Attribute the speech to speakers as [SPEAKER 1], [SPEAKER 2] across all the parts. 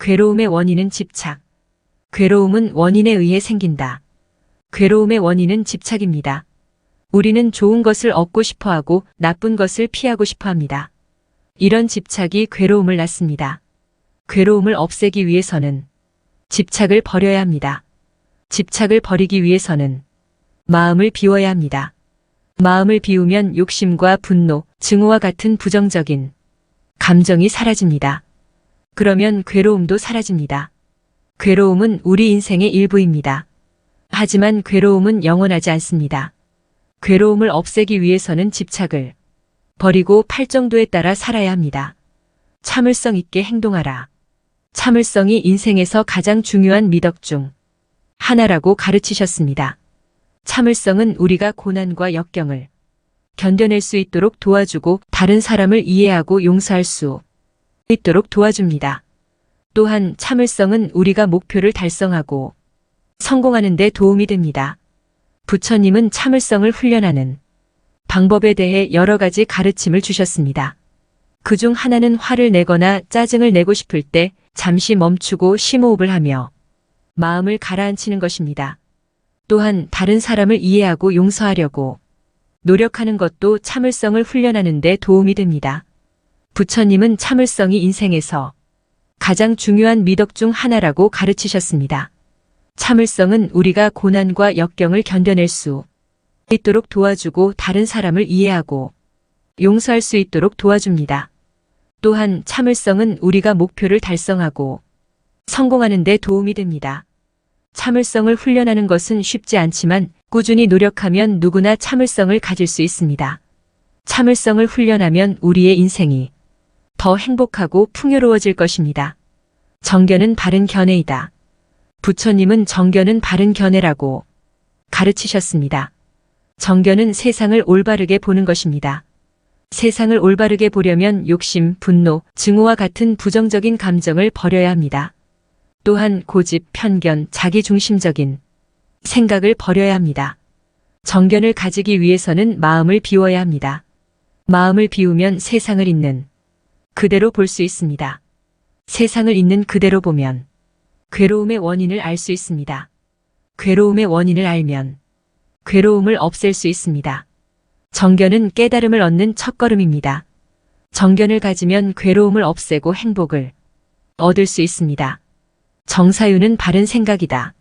[SPEAKER 1] 괴로움의 원인은 집착. 괴로움은 원인에 의해 생긴다. 괴로움의 원인은 집착입니다. 우리는 좋은 것을 얻고 싶어 하고 나쁜 것을 피하고 싶어 합니다. 이런 집착이 괴로움을 낳습니다. 괴로움을 없애기 위해서는 집착을 버려야 합니다. 집착을 버리기 위해서는 마음을 비워야 합니다. 마음을 비우면 욕심과 분노, 증오와 같은 부정적인 감정이 사라집니다. 그러면 괴로움도 사라집니다. 괴로움은 우리 인생의 일부입니다. 하지만 괴로움은 영원하지 않습니다. 괴로움을 없애기 위해서는 집착을 버리고 팔정도에 따라 살아야 합니다. 참을성 있게 행동하라. 참을성이 인생에서 가장 중요한 미덕 중 하나라고 가르치셨습니다. 참을성은 우리가 고난과 역경을 견뎌낼 수 있도록 도와주고 다른 사람을 이해하고 용서할 수 있도록 도와줍니다. 또한 참을성은 우리가 목표를 달성하고 성공하는 데 도움이 됩니다. 부처님은 참을성을 훈련하는 방법에 대해 여러 가지 가르침을 주셨습니다. 그중 하나는 화를 내거나 짜증을 내고 싶을 때 잠시 멈추고 심호흡을 하며 마음을 가라앉히는 것입니다. 또한 다른 사람을 이해하고 용서하려고 노력하는 것도 참을성을 훈련하는 데 도움이 됩니다. 부처님은 참을성이 인생에서 가장 중요한 미덕 중 하나라고 가르치셨습니다. 참을성은 우리가 고난과 역경을 견뎌낼 수 있도록 도와주고 다른 사람을 이해하고 용서할 수 있도록 도와줍니다. 또한 참을성은 우리가 목표를 달성하고 성공하는 데 도움이 됩니다. 참을성을 훈련하는 것은 쉽지 않지만 꾸준히 노력하면 누구나 참을성을 가질 수 있습니다. 참을성을 훈련하면 우리의 인생이 더 행복하고 풍요로워질 것입니다. 정견은 바른 견해이다. 부처님은 정견은 바른 견해라고 가르치셨습니다. 정견은 세상을 올바르게 보는 것입니다. 세상을 올바르게 보려면 욕심, 분노, 증오와 같은 부정적인 감정을 버려야 합니다. 또한 고집, 편견, 자기중심적인 생각을 버려야 합니다. 정견을 가지기 위해서는 마음을 비워야 합니다. 마음을 비우면 세상을 있는 그대로 볼 수 있습니다. 세상을 있는 그대로 보면 괴로움의 원인을 알 수 있습니다. 괴로움의 원인을 알면 괴로움을 없앨 수 있습니다. 정견은 깨달음을 얻는 첫걸음입니다. 정견을 가지면 괴로움을 없애고 행복을 얻을 수 있습니다. 정사유는 바른 생각이다.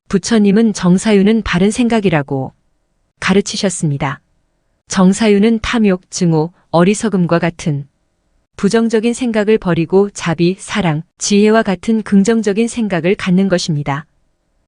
[SPEAKER 1] 부처님은 정사유는 바른 생각이라고 가르치셨습니다. 정사유는 탐욕, 증오, 어리석음과 같은 부정적인 생각을 버리고 자비, 사랑, 지혜와 같은 긍정적인 생각을 갖는 것입니다.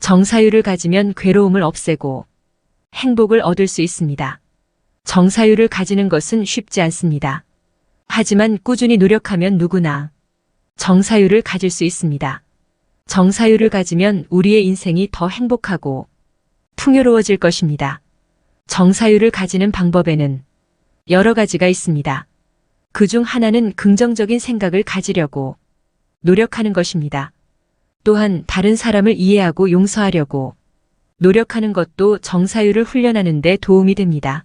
[SPEAKER 1] 정사유를 가지면 괴로움을 없애고 행복을 얻을 수 있습니다. 정사유를 가지는 것은 쉽지 않습니다. 하지만 꾸준히 노력하면 누구나 정사유를 가질 수 있습니다. 정사유를 가지면 우리의 인생이 더 행복하고 풍요로워질 것입니다. 정사유를 가지는 방법에는 여러 가지가 있습니다. 그중 하나는 긍정적인 생각을 가지려고 노력하는 것입니다. 또한 다른 사람을 이해하고 용서하려고 노력하는 것도 정사유를 훈련하는 데 도움이 됩니다.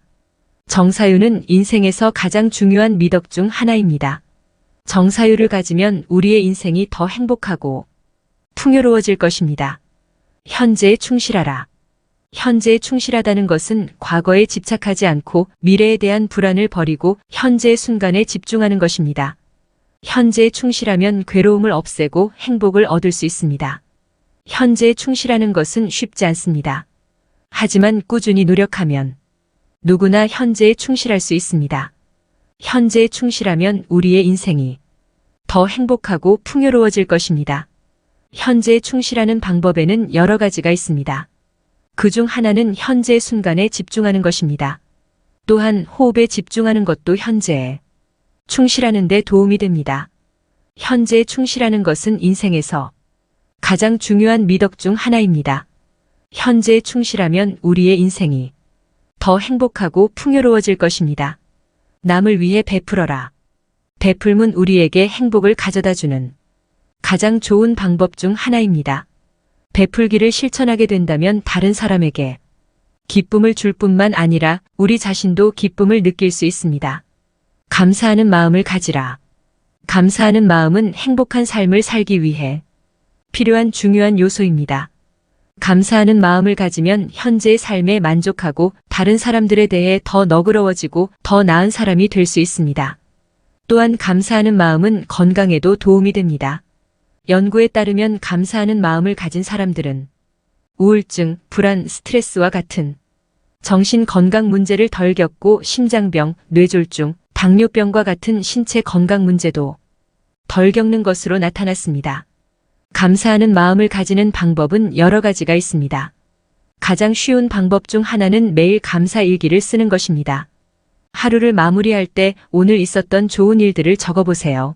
[SPEAKER 1] 정사유는 인생에서 가장 중요한 미덕 중 하나입니다. 정사유를 가지면 우리의 인생이 더 행복하고 풍요로워질 것입니다. 현재에 충실하라. 현재에 충실하다는 것은 과거에 집착하지 않고 미래에 대한 불안을 버리고 현재의 순간에 집중하는 것입니다. 현재에 충실하면 괴로움을 없애고 행복을 얻을 수 있습니다. 현재에 충실하는 것은 쉽지 않습니다. 하지만 꾸준히 노력하면 누구나 현재에 충실할 수 있습니다. 현재에 충실하면 우리의 인생이 더 행복하고 풍요로워질 것입니다. 현재에 충실하는 방법에는 여러 가지가 있습니다. 그중 하나는 현재의 순간에 집중하는 것입니다. 또한 호흡에 집중하는 것도 현재에 충실하는 데 도움이 됩니다. 현재에 충실하는 것은 인생에서 가장 중요한 미덕 중 하나입니다. 현재에 충실하면 우리의 인생이 더 행복하고 풍요로워질 것입니다. 남을 위해 베풀어라. 베풀면 우리에게 행복을 가져다주는 가장 좋은 방법 중 하나입니다. 베풀기를 실천하게 된다면 다른 사람에게 기쁨을 줄 뿐만 아니라 우리 자신도 기쁨을 느낄 수 있습니다. 감사하는 마음을 가지라. 감사하는 마음은 행복한 삶을 살기 위해 필요한 중요한 요소입니다. 감사하는 마음을 가지면 현재의 삶에 만족하고 다른 사람들에 대해 더 너그러워지고 더 나은 사람이 될 수 있습니다. 또한 감사하는 마음은 건강에도 도움이 됩니다. 연구에 따르면 감사하는 마음을 가진 사람들은 우울증, 불안, 스트레스와 같은 정신 건강 문제를 덜 겪고 심장병, 뇌졸중, 당뇨병과 같은 신체 건강 문제도 덜 겪는 것으로 나타났습니다. 감사하는 마음을 가지는 방법은 여러 가지가 있습니다. 가장 쉬운 방법 중 하나는 매일 감사 일기를 쓰는 것입니다. 하루를 마무리할 때 오늘 있었던 좋은 일들을 적어보세요.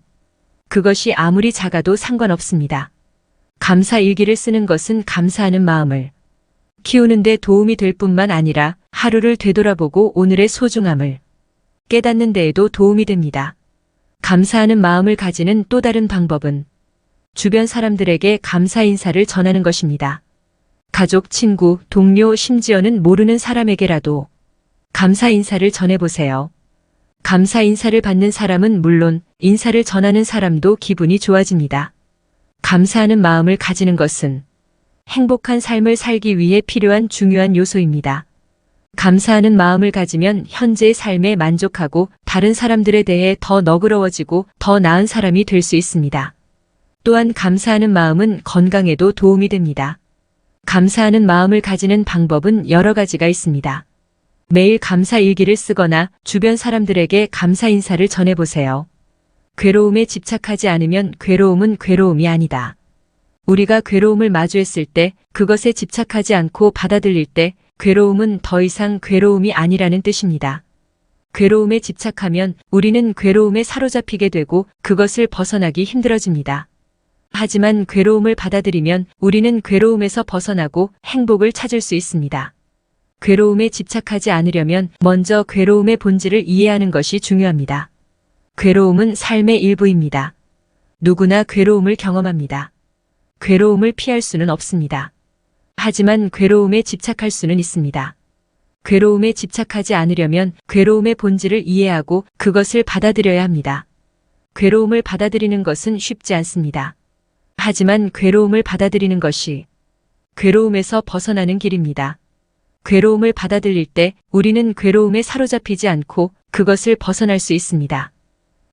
[SPEAKER 1] 그것이 아무리 작아도 상관없습니다. 감사 일기를 쓰는 것은 감사하는 마음을 키우는 데 도움이 될 뿐만 아니라 하루를 되돌아보고 오늘의 소중함을 깨닫는 데에도 도움이 됩니다. 감사하는 마음을 가지는 또 다른 방법은 주변 사람들에게 감사 인사를 전하는 것입니다. 가족, 친구, 동료, 심지어는 모르는 사람에게라도 감사 인사를 전해보세요. 감사 인사를 받는 사람은 물론 인사를 전하는 사람도 기분이 좋아집니다. 감사하는 마음을 가지는 것은 행복한 삶을 살기 위해 필요한 중요한 요소입니다. 감사하는 마음을 가지면 현재의 삶에 만족하고 다른 사람들에 대해 더 너그러워지고 더 나은 사람이 될 수 있습니다. 또한 감사하는 마음은 건강에도 도움이 됩니다. 감사하는 마음을 가지는 방법은 여러 가지가 있습니다. 매일 감사 일기를 쓰거나 주변 사람들에게 감사 인사를 전해보세요. 괴로움에 집착하지 않으면 괴로움은 괴로움이 아니다. 우리가 괴로움을 마주했을 때 그것에 집착하지 않고 받아들일 때 괴로움은 더 이상 괴로움이 아니라는 뜻입니다. 괴로움에 집착하면 우리는 괴로움에 사로잡히게 되고 그것을 벗어나기 힘들어집니다. 하지만 괴로움을 받아들이면 우리는 괴로움에서 벗어나고 행복을 찾을 수 있습니다. 괴로움에 집착하지 않으려면 먼저 괴로움의 본질을 이해하는 것이 중요합니다. 괴로움은 삶의 일부입니다. 누구나 괴로움을 경험합니다. 괴로움을 피할 수는 없습니다. 하지만 괴로움에 집착할 수는 있습니다. 괴로움에 집착하지 않으려면 괴로움의 본질을 이해하고 그것을 받아들여야 합니다. 괴로움을 받아들이는 것은 쉽지 않습니다. 하지만 괴로움을 받아들이는 것이 괴로움에서 벗어나는 길입니다. 괴로움을 받아들일 때 우리는 괴로움에 사로잡히지 않고 그것을 벗어날 수 있습니다.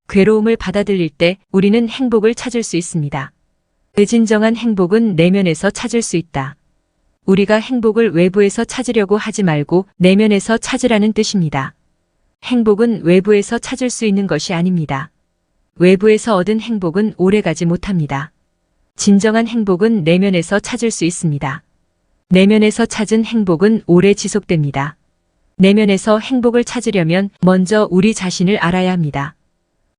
[SPEAKER 1] 괴로움을 받아들일 때 우리는 행복을 찾을 수 있습니다. 진정한 행복은 내면에서 찾을 수 있다. 우리가 행복을 외부에서 찾으려고 하지 말고 내면에서 찾으라는 뜻입니다. 행복은 외부에서 찾을 수 있는 것이 아닙니다. 외부에서 얻은 행복은 오래가지 못합니다. 진정한 행복은 내면에서 찾을 수 있습니다. 내면에서 찾은 행복은 오래 지속됩니다. 내면에서 행복을 찾으려면 먼저 우리 자신을 알아야 합니다.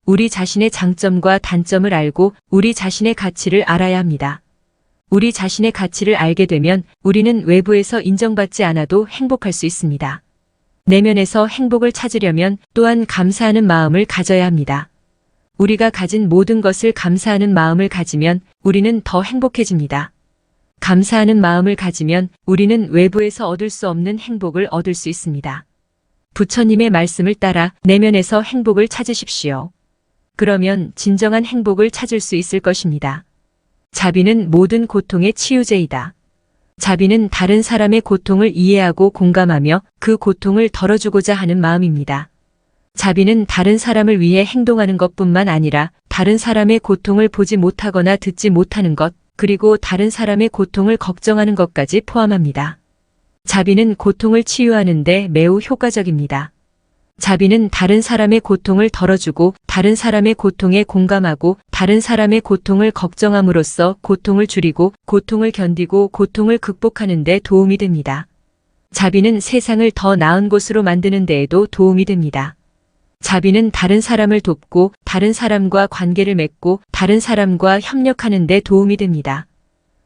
[SPEAKER 1] 우리 자신의 장점과 단점을 알고 우리 자신의 가치를 알아야 합니다. 우리 자신의 가치를 알게 되면 우리는 외부에서 인정받지 않아도 행복할 수 있습니다. 내면에서 행복을 찾으려면 또한 감사하는 마음을 가져야 합니다. 우리가 가진 모든 것을 감사하는 마음을 가지면 우리는 더 행복해집니다. 감사하는 마음을 가지면 우리는 외부에서 얻을 수 없는 행복을 얻을 수 있습니다. 부처님의 말씀을 따라 내면에서 행복을 찾으십시오. 그러면 진정한 행복을 찾을 수 있을 것입니다. 자비는 모든 고통의 치유제이다. 자비는 다른 사람의 고통을 이해하고 공감하며 그 고통을 덜어주고자 하는 마음입니다. 자비는 다른 사람을 위해 행동하는 것뿐만 아니라 다른 사람의 고통을 보지 못하거나 듣지 못하는 것, 그리고 다른 사람의 고통을 걱정하는 것까지 포함합니다. 자비는 고통을 치유하는 데 매우 효과적입니다. 자비는 다른 사람의 고통을 덜어주고 다른 사람의 고통에 공감하고 다른 사람의 고통을 걱정함으로써 고통을 줄이고 고통을 견디고 고통을 극복하는 데 도움이 됩니다. 자비는 세상을 더 나은 곳으로 만드는 데에도 도움이 됩니다. 자비는 다른 사람을 돕고 다른 사람과 관계를 맺고 다른 사람과 협력하는 데 도움이 됩니다.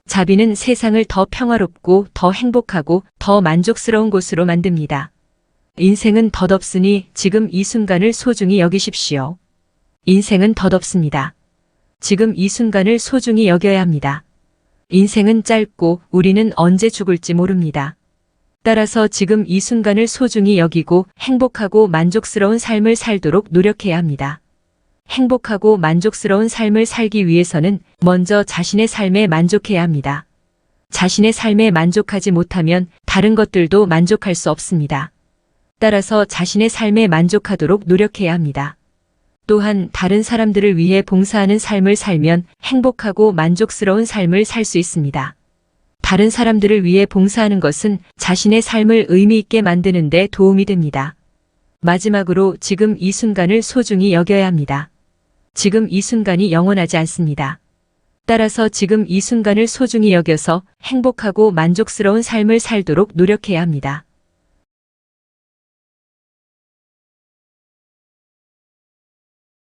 [SPEAKER 1] 자비는 세상을 더 평화롭고 더 행복하고 더 만족스러운 곳으로 만듭니다. 인생은 덧없으니 지금 이 순간을 소중히 여기십시오. 인생은 덧없습니다. 지금 이 순간을 소중히 여겨야 합니다. 인생은 짧고 우리는 언제 죽을지 모릅니다. 따라서 지금 이 순간을 소중히 여기고 행복하고 만족스러운 삶을 살도록 노력해야 합니다. 행복하고 만족스러운 삶을 살기 위해서는 먼저 자신의 삶에 만족해야 합니다. 자신의 삶에 만족하지 못하면 다른 것들도 만족할 수 없습니다. 따라서 자신의 삶에 만족하도록 노력해야 합니다. 또한 다른 사람들을 위해 봉사하는 삶을 살면 행복하고 만족스러운 삶을 살 수 있습니다. 다른 사람들을 위해 봉사하는 것은 자신의 삶을 의미 있게 만드는 데 도움이 됩니다. 마지막으로 지금 이 순간을 소중히 여겨야 합니다. 지금 이 순간이 영원하지 않습니다. 따라서 지금 이 순간을 소중히 여겨서 행복하고 만족스러운 삶을 살도록 노력해야 합니다.